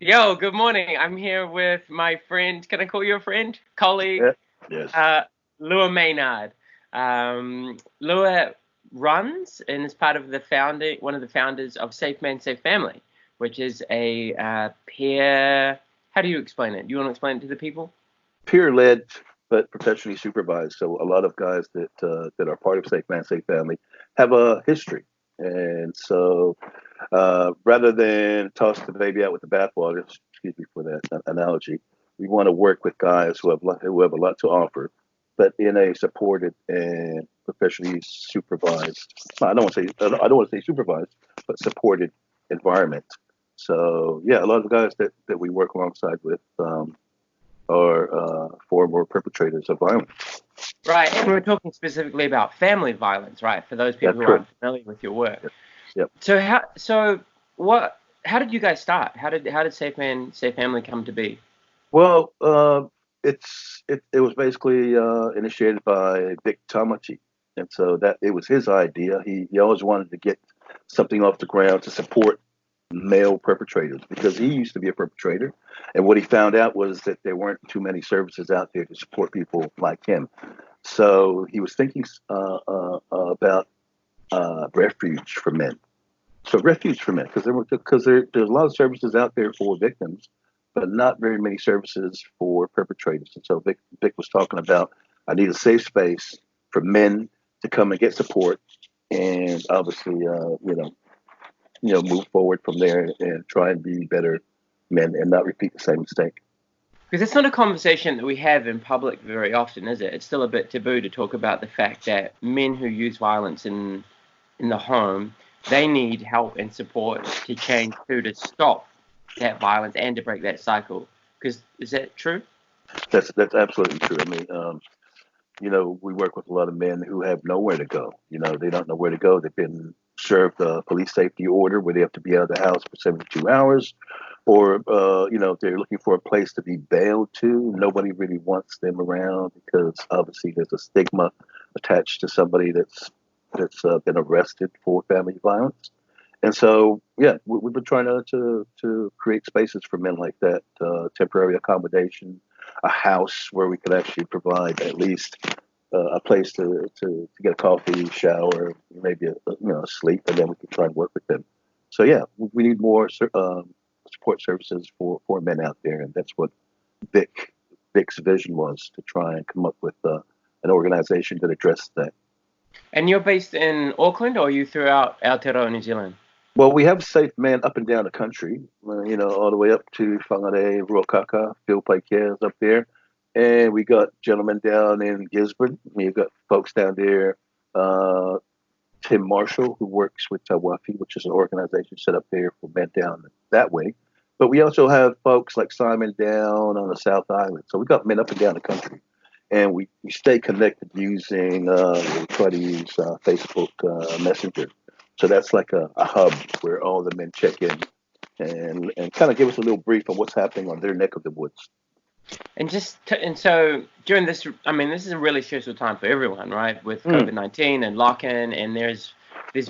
Yo, good morning. I'm here with my friend. Can I call you a friend? Colleague, Yeah. Yes. uh, Lua Maynard. Lua runs and is part of one of the founders of Safe Man, Safe Family, which is a peer. How do you explain it? Do you want to explain it to the people? Peer led, but professionally supervised. So a lot of guys that are part of Safe Man, Safe Family have a history, and so rather than toss the baby out with the bathwater, excuse me for that analogy, we want to work with guys who have a lot to offer, but in a supported and professionally supervised. I don't want to say supervised, but supported environment. So yeah, a lot of the guys that we work alongside with are former perpetrators of violence. Right, and we're talking specifically about family violence, right? For those people That's who correct. aren't familiar with your work. Yep. Yep. So how did you guys start? How did Safe Man, Safe Family come to be? Well, it was basically initiated by Vic Tamati, and so that it was his idea. He always wanted to get something off the ground to support male perpetrators because he used to be a perpetrator, and what he found out was that there weren't too many services out there to support people like him. So he was thinking about refuge for men. So refuge for men, there's a lot of services out there for victims, but not very many services for perpetrators. And so Vic was talking about I need a safe space for men to come and get support, and obviously, move forward from there and try and be better men and not repeat the same mistake. Because it's not a conversation that we have in public very often, is it? It's still a bit taboo to talk about the fact that men who use violence in the home, they need help and support to change to stop that violence and to break that cycle. Because is that true? That's absolutely true. I mean, we work with a lot of men who have nowhere to go. They don't know where to go. They've been served a police safety order where they have to be out of the house for 72 hours, or they're looking for a place to be bailed to. Nobody really wants them around because obviously there's a stigma attached to somebody that's been arrested for family violence. And so, yeah, we've been trying to create spaces for men like that, temporary accommodation, a house where we could actually provide at least a place to get a coffee, shower, maybe a sleep, and then we can try and work with them. So yeah, we need more support services for men out there, and that's what Vic Vic's vision was to try and come up with an organization that addressed that. And you're based in Auckland, or are you throughout Aotearoa, New Zealand? Well, we have safe men up and down the country, all the way up to Whangarei, Ruakaka, Phil Paikea up there. And we got gentlemen down in Gisborne. We've got folks down there, uh, Tim Marshall, who works with Tawafi, which is an organization set up there for men down that way. But we also have folks like Simon down on the South Island. So we got men up and down the country. And we stay connected using, we try to use Facebook Messenger. So that's like a hub where all the men check in and kind of give us a little brief on what's happening on their neck of the woods. And so during this, I mean, this is a really stressful time for everyone, right? With Mm, COVID-19 and lock-in, and there's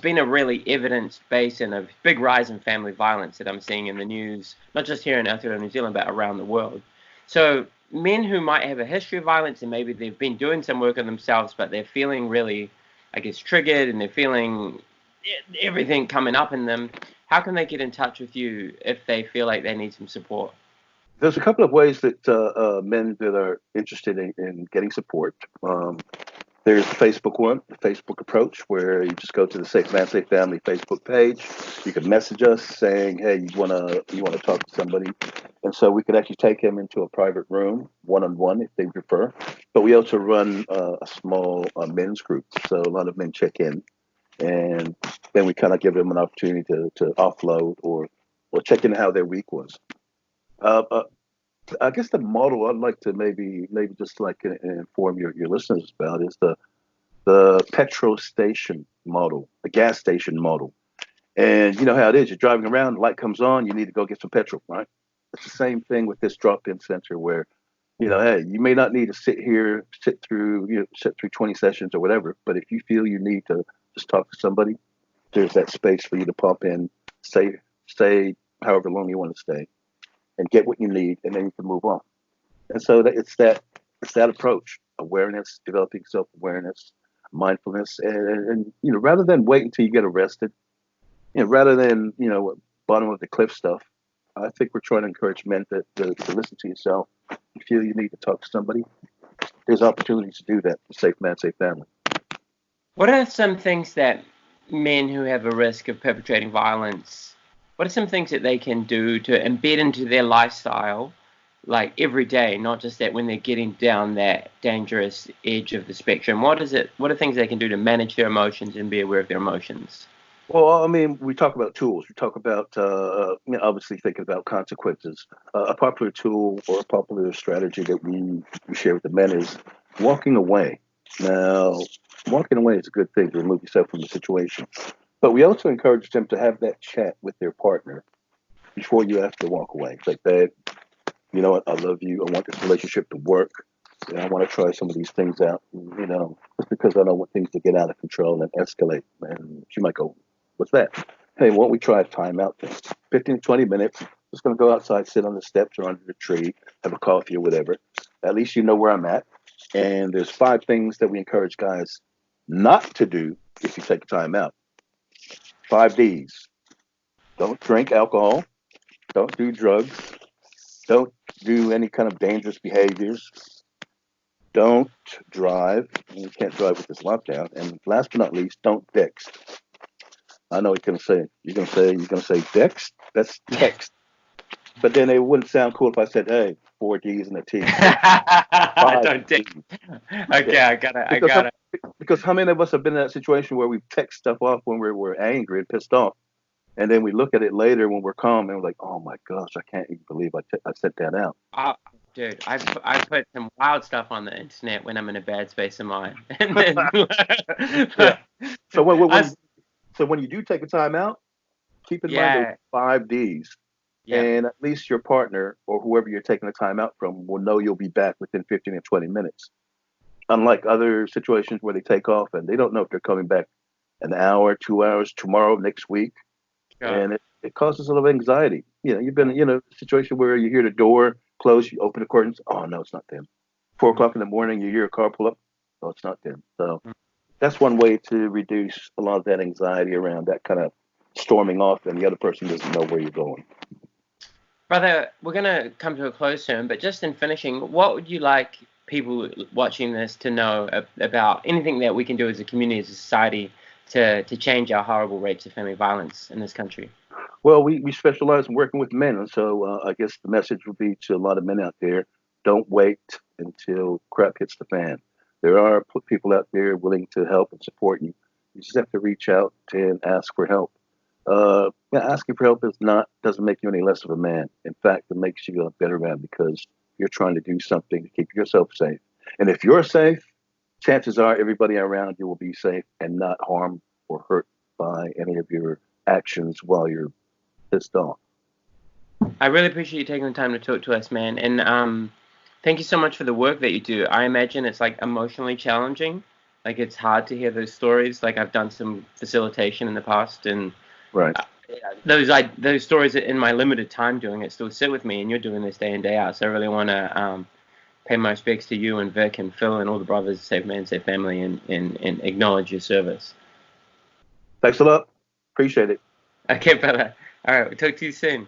been a really evidence-based and a big rise in family violence that I'm seeing in the news, not just here in Aotearoa, New Zealand, but around the world. So men who might have a history of violence and maybe they've been doing some work on themselves, but they're feeling really, I guess, triggered and they're feeling everything coming up in them. How can they get in touch with you if they feel like they need some support? there's a couple of ways that men that are interested in getting support. There's the Facebook one, the Facebook approach, where you just go to the Safe Man Safe Family Facebook page. You can message us saying, "Hey, you wanna talk to somebody," and so we could actually take him into a private room, one on one, if they prefer. But we also run a small men's group, so a lot of men check in, and then we kind of give them an opportunity to offload or check in how their week was. Uh, uh, I guess the model I'd like to maybe just like inform your listeners about is the petrol station model, the gas station model. And you know how it is. You're driving around, the light comes on, you need to go get some petrol, right? It's the same thing with this drop-in center where, hey, you may not need to sit through 20 sessions or whatever, but if you feel you need to just talk to somebody, there's that space for you to pop in, stay however long you want to stay. and get what you need, and then you can move on. And so it's that approach: awareness, developing self-awareness, mindfulness, and rather than wait until you get arrested, rather than bottom of the cliff stuff. I think we're trying to encourage men to listen to yourself. If you feel you need to talk to somebody, there's opportunities to do that. Safe man, safe family. What are some things that men who have a risk of perpetrating violence, what are some things that they can do to embed into their lifestyle, like every day, not just that when they're getting down that dangerous edge of the spectrum? What are things they can do to manage their emotions and be aware of their emotions? Well, I mean, we talk about tools. We talk about obviously thinking about consequences. A popular tool or a popular strategy that we share with the men is walking away. Now, walking away is a good thing to remove yourself from the situation, but we also encourage them to have that chat with their partner before you have to walk away. It's like, babe, you know what? I love you. I want this relationship to work. And I want to try some of these things out. Just because I don't want things to get out of control and escalate. And she might go, what's that? Hey, why don't we try a timeout thing? 15 to 20 minutes. Just going to go outside, sit on the steps or under the tree, have a coffee or whatever. At least you know where I'm at. And there's 5 things that we encourage guys not to do if you take a time out. 5 Ds. Don't drink alcohol. Don't do drugs. Don't do any kind of dangerous behaviors. Don't drive. You can't drive with this lockdown. And last but not least, don't text. I know what you're gonna say text. That's text. But then it wouldn't sound cool if I said, hey, 4 Ds and a T. Don't text. Okay, Yeah. I got it. Because how many of us have been in that situation where we text stuff off when we're angry and pissed off, and then we look at it later when we're calm and we're like, oh my gosh, I can't even believe I sent that out. Dude, I put some wild stuff on the internet when I'm in a bad space of mind. And then, Yeah. So when you do take a time out, keep in mind those 5 Ds. Yeah. And at least your partner or whoever you're taking the time out from will know you'll be back within 15 and 20 minutes. Unlike other situations where they take off and they don't know if they're coming back an hour, 2 hours, tomorrow, next week. Sure. And it causes a little anxiety. You've been in a situation where you hear the door close, you open the curtains. Oh, no, it's not them. 4 o'clock in the morning, you hear a car pull up. Oh, it's not them. So that's one way to reduce a lot of that anxiety around that kind of storming off and the other person doesn't know where you're going. Brother, we're going to come to a close soon, but just in finishing, what would you like people watching this to know about anything that we can do as a community, as a society, to change our horrible rates of family violence in this country? Well, we specialize in working with men, and so I guess the message would be to a lot of men out there, don't wait until crap hits the fan. There are people out there willing to help and support you. You just have to reach out and ask for help. Asking for help doesn't make you any less of a man. In fact, it makes you a better man because you're trying to do something to keep yourself safe. And if you're safe, chances are everybody around you will be safe and not harmed or hurt by any of your actions while you're pissed off. I really appreciate you taking the time to talk to us, man. And thank you so much for the work that you do. I imagine it's like emotionally challenging. Like it's hard to hear those stories. Like I've done some facilitation in the past, and right. Those stories in my limited time doing it still sit with me, and you're doing this day in, day out. So I really want to pay my respects to you and Vic and Phil and all the brothers, Safe Man, Safe Family, and acknowledge your service. Thanks a lot. Appreciate it. Okay, brother. All right, we'll talk to you soon.